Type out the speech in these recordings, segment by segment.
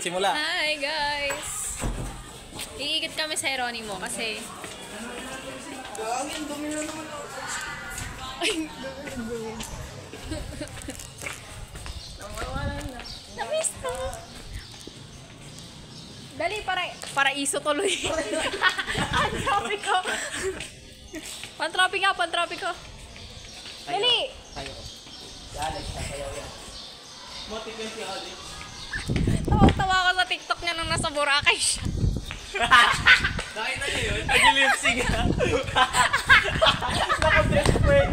Simula. Hi guys! Iikot kami sa Heronimo kasi... Gagawin, dumi na naman ako. Ay, dumi. Nawawalan na. Namiss na. Dali, paraiso tuloy. Pantropi ko. Pantropi ko. Dali! Tayo. Si Alex, tayo yan. Motivate si Alex. Tawag-tawa ako sa TikTok niya nung nasa Boracay siya. Nakita niyo yun? Nag-lipsing ha? Naka-best friend.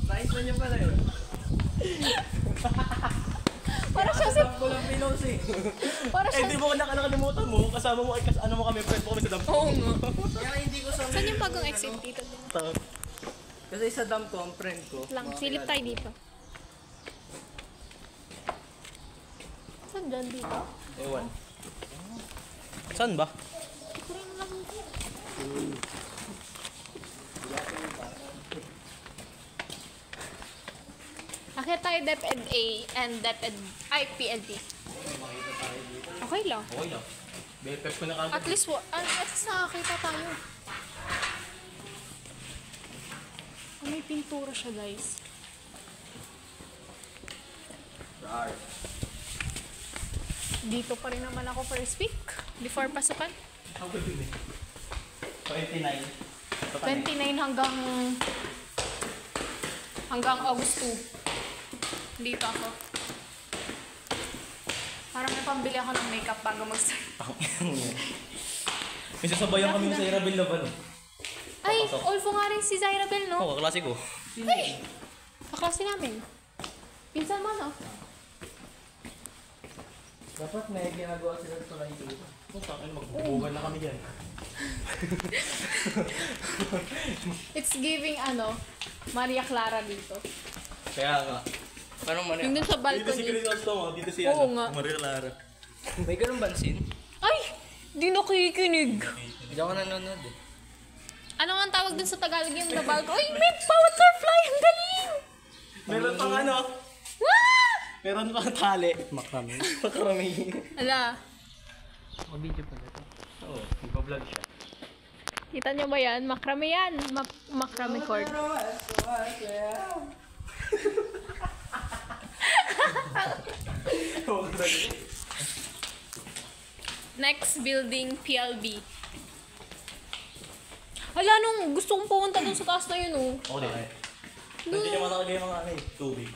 Nakita niyo pala yun. Para siya si... Ko lang pinos eh. Para siya... Di mo ko nakalimutan mo. Kasama mo, ano mo kami, friend mo kami sa dam. Oo nga. Kaya hindi ko sa... Saan yung bagong exit dito? Kasi sa dam ko, ang friend ko. Lang, silip tayo dito. Saan dyan dito? Ewan. Saan ba? Kuring lang dito. Akit tayo DepEd A and DepEd PLD. Okay lang. Okay lang. BFF ko na kagad. At least nakakita tayo. May pintura siya, guys. Rar. Dito pa rin naman ako first week before pasukan. Ako din eh. 29. 29 hanggang August 2. Dito ako. Parang may pambili ako ng makeup bago mag-start. May sasabayan kami sa Irabel Laban. Ay, Olfo nga rin si Zaira Bell, no? Oo, kaklase ko. Ay! Kaklase namin. Pinsan mo, no? Dapat may ginagawa sila sa tulay dito. Kung sa akin, magbubugan na kami dyan. It's giving, Maria Clara dito. Kaya nga. Parang Maria. Yung dun sa balcony. Dito si Crisostomo, dito si Oo nga. Maria Clara. May ganun bansin? Ay! Di nakikinig. Hindi ako nanonood eh. Ano nga ang tawag dun sa Tagalog yung the balcony? Ay, may butterfly! Ang galing! Meron pang ano? Wah! Meron pang tali. Makrami. Makrami. Ala, Mag-video pa ito. Oo, ipa-vlog siya. kita nyo ba yan? Makrame yan. Makrame cord. Next building, PLB. Hala, nung gusto kong pumunta dun sa taas na yun, oh. Oo din. Hindi niya matalagay yung mga tubig.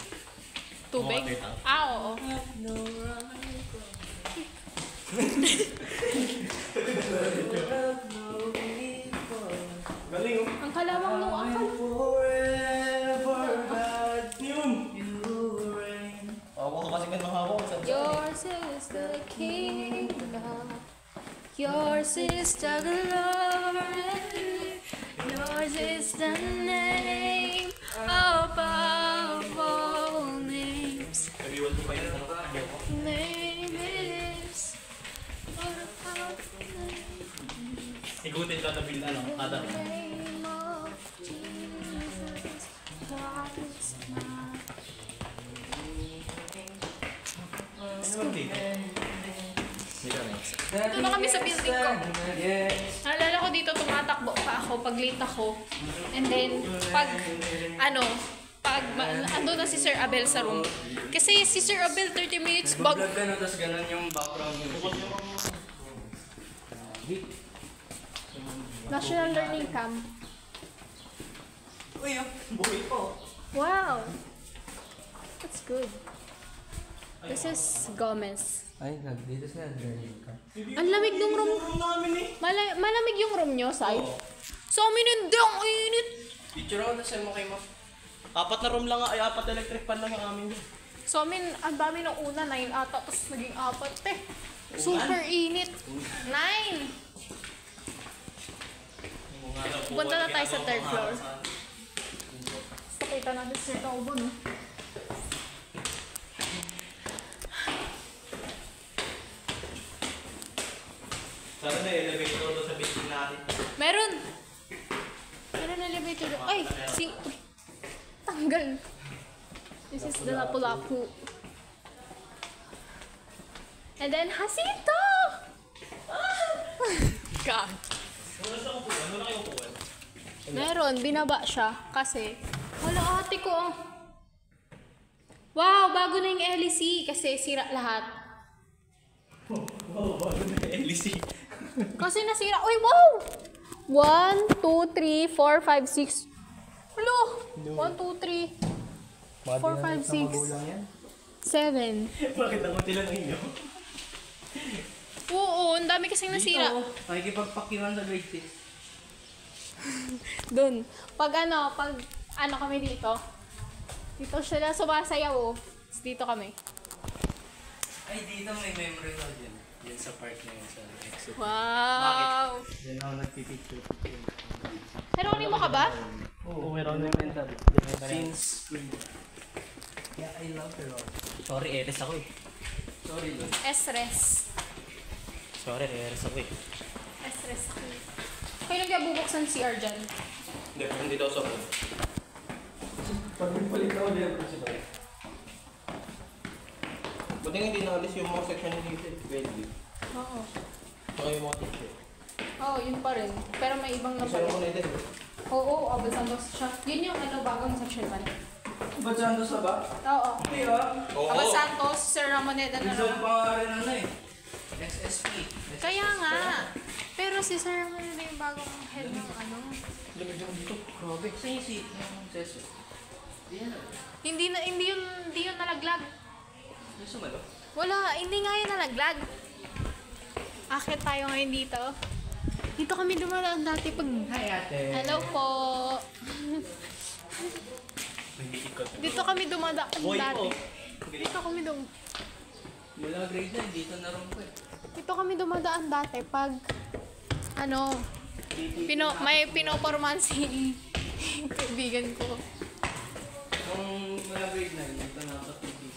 Tubig? Mga tita. Ah, oo. Galing oh. Ang kalawang nung akal. Yun! Ako kasi ka nang hawak. Yours is the kingdom. Yours is the glory. Yours is the name above all names. Nag-iwan ko pa yun. Name is what a powerful name. Igutin ka na bill kada. Name of Jesus Christ, my Ano ba dito? Ito na kami sa building ko. Naalala ko dito, tumatakbo pa ako pag late ako. And then, ando na si Sir Abel sa room. Kasi si Sir Abel, 30 minutes bago. Vlog ka no, tapos ganun yung background music. National Learning Camp. Uy, buhay po. Wow! That's good. This is Gomez. Ay, dito sila learning ka. Ang lamig ng room. namin eh. Malamig yung room nyo, Sai? Sa amin hindi, ang init. Picture ako na send mo kay mo. 4 na room lang, ay 4 electric fan lang yung amin yun. Sa amin, ang dami ng una, 9 ata, tapos naging 4 eh. Super init. 9! Punta na tayo sa 3rd floor. Pakita natin si Sir Taubo, no? Sana na elevator doon sa building natin. Meron! Meron na elevator doon. Ay! Uy, tanggal. This is the Lapu-Lapu. And then, Hasito! God. Meron, binaba siya. Kasi, wala ate ko. Wow, bago na yung LEC. Kasi sira lahat. Wow, bago na yung LEC. Kasi nasira. Uy, wow! 1, 2, 3, 4, 5, 6. Hello! 1, 2, 3, 4, 5, 6, 7. Bakit ang utila ng inyo? Oo, ang dami kasing nasira. Nakikipagpakiwan sa grade 6. Dun. Pag kami dito, dito sila sumasayaw, oh. Tapos dito kami. Ay, dito may memory ko dyan. Yan sa part na yun sa exit. Wow! Yan ako nagpipicture. Heroin mo ka ba? Oo, meron na mental. Since grade. Yeah, I love her. Sorry, Eres ako eh. Sorry, Lord. Esres. Sorry, Eres ako eh. Esres ako. Kailan kaya bubuksan si Arjan? Hindi daw sa phone. Pag nagpalit ako, hindi ako si Bay. Buti nga hindi naalis yung mga section ni Wedley. Oo. Saka yung mga teacher. Oo, yun pa rin. Pero may ibang Kasi napalit. ako na din. Oo, Abel Santos siya. Yun yung bagong section 1. Ba't Santos na ba? Oo. Hindi ah. Abel Santos, Sir Ramoneda na Gusto naman. ko pangalan eh. SSP. Kaya nga. Pero si Sir Ramoneda yung bagong head ng Lamig lang dito. Grabe. Saan yung seat ng seso? Hindi yun nalaglag. Yung sumalo? Wala, hindi nga yun nalaglag. Akit tayo ngayon dito. Dito kami dumadaan dati pag... Hi ate. Hello po. Nag-iikot. Dito kami dumadaan Boy dati. po. Dito kami Mula grade 9, dito na rin po eh. Dito kami dumadaan dati pag may pinoporman si kaibigan ko. Nung mula grade 9, dito na ako sa PPP.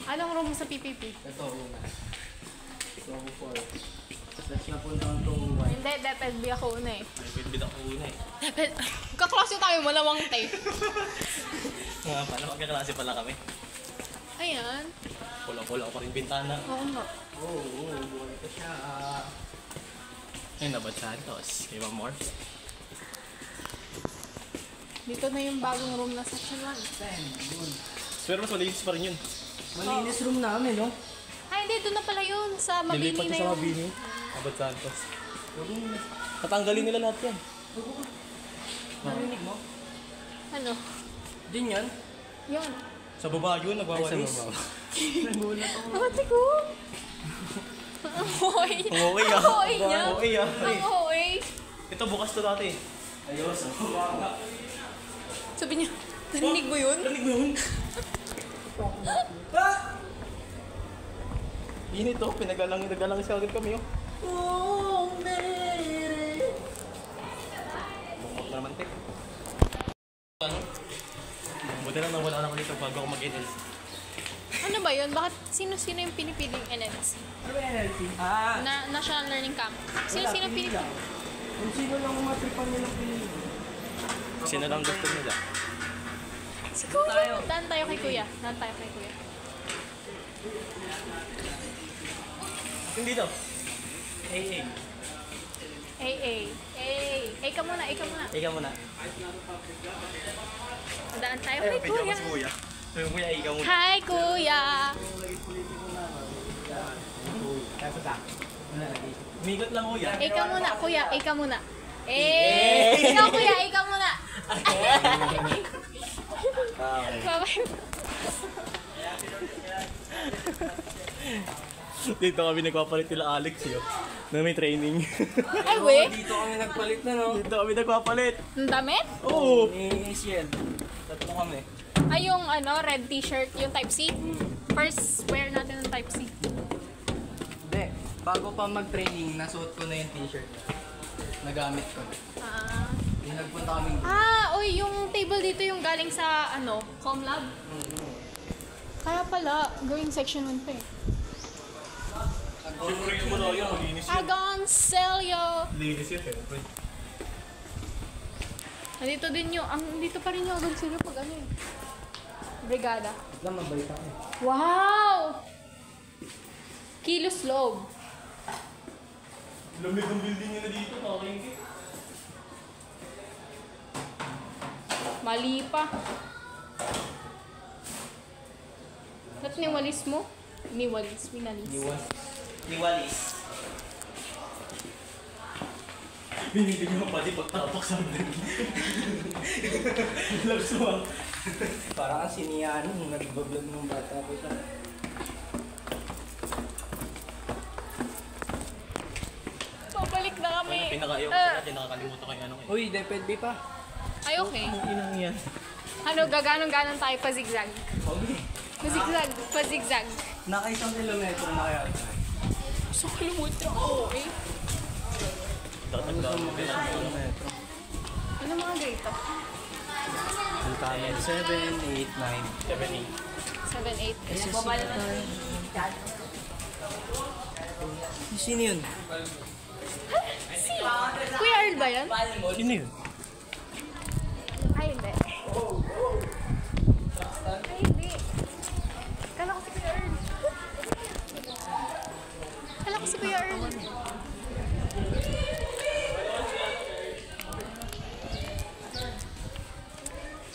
Anong room sa PPP? Ito una. Ito ako 4. Tapos napunta ang 2-1. Hindi, DepEd ako una eh. Nagpilbid ako una eh. DepEd, kaklase tayo, malawang tape. Nga pala, magkaklase pala kami. Ayan. Pulang-pulang pa rin bintana. Oo nga. Oo, buhay ko siya. Ayun na ba Santos? Iba more? Dito na yung bagong room na section 1. Pero mas malinis pa rin yun. Malinis room namin, no? Ay, hindi, doon na pala yun. Sa Mabini Nilipat na siya sa yun. Mabini. Abad Santos. Tatanggalin nila lahat yan. Narinig mo? Ano? Din yan? Yun. Sa baba yun, nagwawalis. Nagulat ako. Ate ko. Ang hoy. Ang okay ah. Ang hoy niya. Ang okay ah. Ang hoy. Ito bukas to dati. Ayos, ang baba. Sabi niya, narinig mo yun? Narinig mo yun? Init oh, nagalang sa agad kami oh. Oh, Mary! Bukot na naman tek. Ano? Buti lang nawala na ako dito bago ako mag-NLC. Ano ba yun? Bakit sino-sino yung pinipiling NLC? Ano ba NLP? Ah! National Learning Camp. Sino-sino pili pinipili? lang. Kung sino lang umatripan nilang pinili. Sino lang gusto nila? Si Kuya. Daan tayo kay Kuya. Daan tayo kay Kuya. Hindi daw. AA. Ay ka muna, ay ka muna. Ikaw muna. Daan tayo kay Kuya. Kuya. Yung kuya, ikaw muna. Hi, Kuya! Migot lang kuya. Ikaw muna, Kuya. Ikaw muna. Ikaw, Kuya. Ikaw muna. Bye-bye. Dito kami nagpapalit nila Alex yun. Na may training. Ay, we. Dito kami nagpalit na, no? Dito kami nagpapalit. Ang damit? Oo. Ni Ciel. Tatlo kami. Ay, yung red t-shirt, yung type C. First wear natin ng type C. Hindi. Bago pa mag-training, nasuot ko na yung t-shirt. Nagamit ko. Yung nagpunta kami. Oy, yung table dito yung galing sa, Comlab. Kaya pala, going section 1 pa eh. Surprise mo na yun. Linis yun. Agoncelio! Linis yun, siyempre. Nandito din yung, dito pa rin yung Agoncelio pag Brigada. Lang, mabait ako. Wow! Kilos loob. Lamig ang building nyo na dito, kakingki. Mali pa. Ba't niwalis mo? Niwalis, minalis. Niwalis. Binibig mo pati pagtapak sa amin. Labs mo. Parang ang siniyano nung nag-vlog ng bata ko siya. Pabalik na kami. Pinaka-ayaw ko sa natin, nakakalimutan ko yung ano. Uy, depende pa. Ay, okay. Ang inang yan. Ano, gaganong-ganon tayo pa zigzag. Okay. Pa-zigzag, pa-zigzag. Naka-1 kilometro na kaya. Gusto ko lumutang ako eh. Tatagdagan mo Isang kilometro. Ano mga grade to? Vulcano 7, 8, 9. 7, 8. Sino yun? Si Kuya Earl ba yan? Sino yun? Ay, hindi. Ay, hindi. Kala ko si Kuya Earl. Kala ko si Kuya Earl.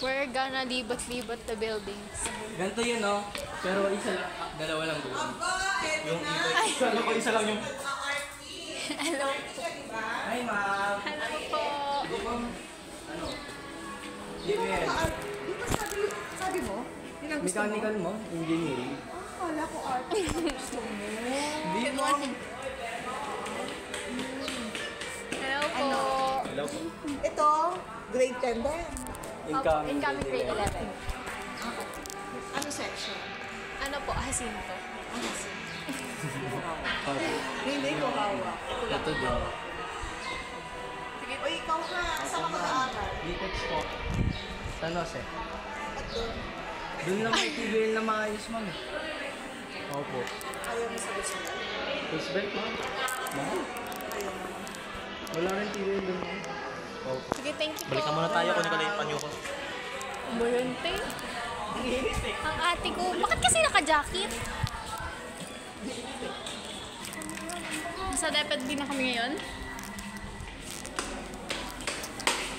We're gonna libat-libat the buildings. Ganito yun, no? Pero isa lang, dalawa lang doon. Yung iba, isa lang yung... Hello. Hi, ma'am. Hello po. Ano? GBL. Di ba sabi mo? Yun ang gusto mo? Mechanical mo? Engineering? Kala ko art. Gusto mo? Hindi mo. Hello po. Hello. Ito, grade 10 ba yan? Incoming grade 11. Ano section? Ano po, Jacinto. Hindi ko hawak. Ito din. Sige. O ikaw ha, saan ka mag-aaral? Litex po. San Jose. At doon, Doon lang may TVL na maayos, ma'am. Opo. ayaw mo sa gusto mo. Face belt, ma'am. Mahal. Ayaw mo. Wala rin TVL doon, ma'am. Opo. Sige, thank you po. Balikan muna tayo, kunin ko lang yung panyo ko. Bulunte. Ang ate ko, bakit kasi naka-jacket? Nasa dapat din na kami ngayon.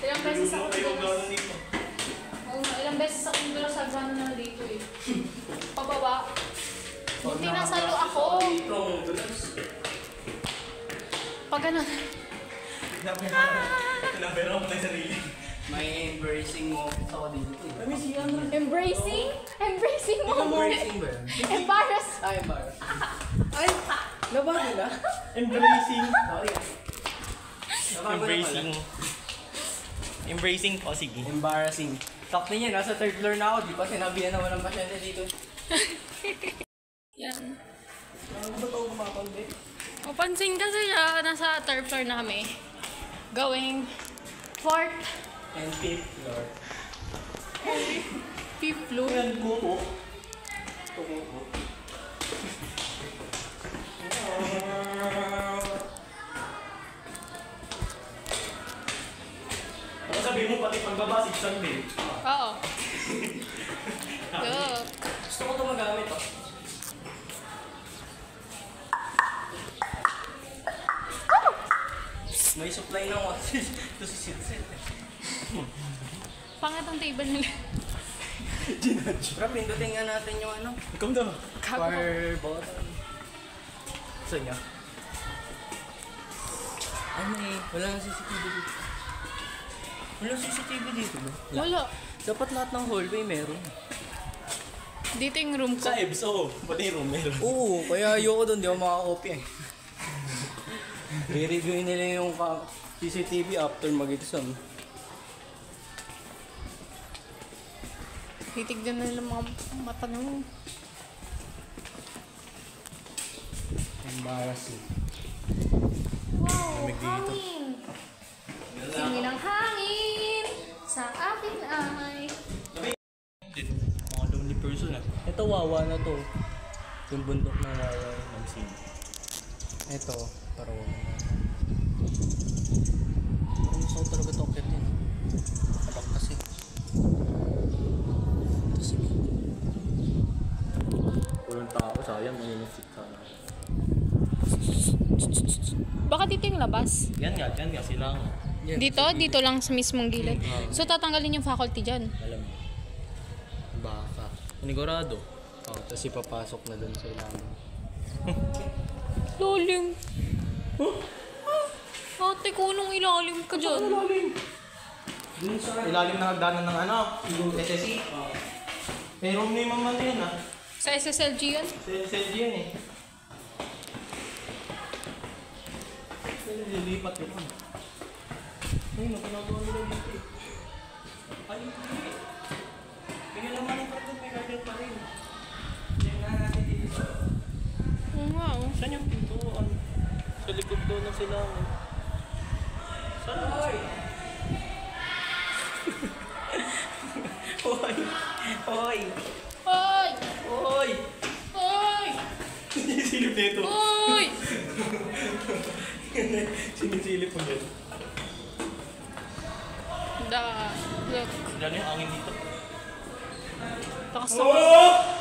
Ilang beses ako Oo nga, ilang beses ako nagdala sa gano'n na dito eh. Pababa. Buti nasalo ako. Pag gano'n. Napera ko tayo sarili. May embracing mo ako dito. Embracing? Embracing mo? Embracing ba yun? Embarrass. Ay, embarrass. Ay! Nabago na? Embracing. Sorry. Nabago na pala. Embracing. Embracing po, sige. Embarrassing. Sakto niya, nasa third floor na ako. Di pa sinabihan na walang pasyente dito. Yan. Ano ba ito kumakonde? Mapansin kasi siya, nasa third floor na kami. Going fourth, And fifth floor. fifth floor. Yan, kuko. Tumuko. Ano sabihin mo pati pagbaba, sigsag din. Oo. Go. Gusto ko ito magamit oh. May supply ng water. Ito si Sitsit. Pangat ang table nila. Pero pindutin nga natin yung ano. Ikaw daw. Fire button. Gusto niya? Ano eh, wala nang CCTV dito. Wala CCTV dito ba? Wala. Dapat lahat ng hallway meron. Dito yung room ko. Sa EBS, oo. Pati yung room meron. Oo, kaya ayoko doon, di ako makakopya eh. I-review nila yung CCTV after mag-exam. Titignan na nila mga mata nyo. Embarrassing. Wow, hangin! Singin ang hangin sa akin ay... Mga lonely person ah. Ito wawa na to. Yung bundok ng wawa. Ang scene. Ito, parawa na. Parang gusto ko talaga ito akit din. Alak kasi. Ito sige. Walang tao, sayang. May sigsag sana. Baka dito yung labas. Yan nga, sila nga. Yan. Dito lang sa mismong gilid. So, tatanggalin yung faculty dyan. Alam mo. Baka. Panigurado. Oh, tapos ipapasok na dun sa ilalim. Lalim. Ate ko, nung ilalim ka dyan. Dun sa ilalim ng hagdanan ng ano? SSC. Pero may mamano yan ah. Sa SSLG yun? SSG yan eh. Lilipat yun. Ay, nakinagawa nila dito eh. Ay, hindi. Kaya naman ang karton, may garden pa rin. Yan na natin dito. Oo nga, oh. Saan yung pintuan? Sa likod doon ng silangan. Saan? Hoy! Hoy! Hoy! Hoy! Hoy! Hoy! Sinisilip nito. Hoy! Sinisilip mo yun. Look. Diyan yung angin dito. Lakas naman.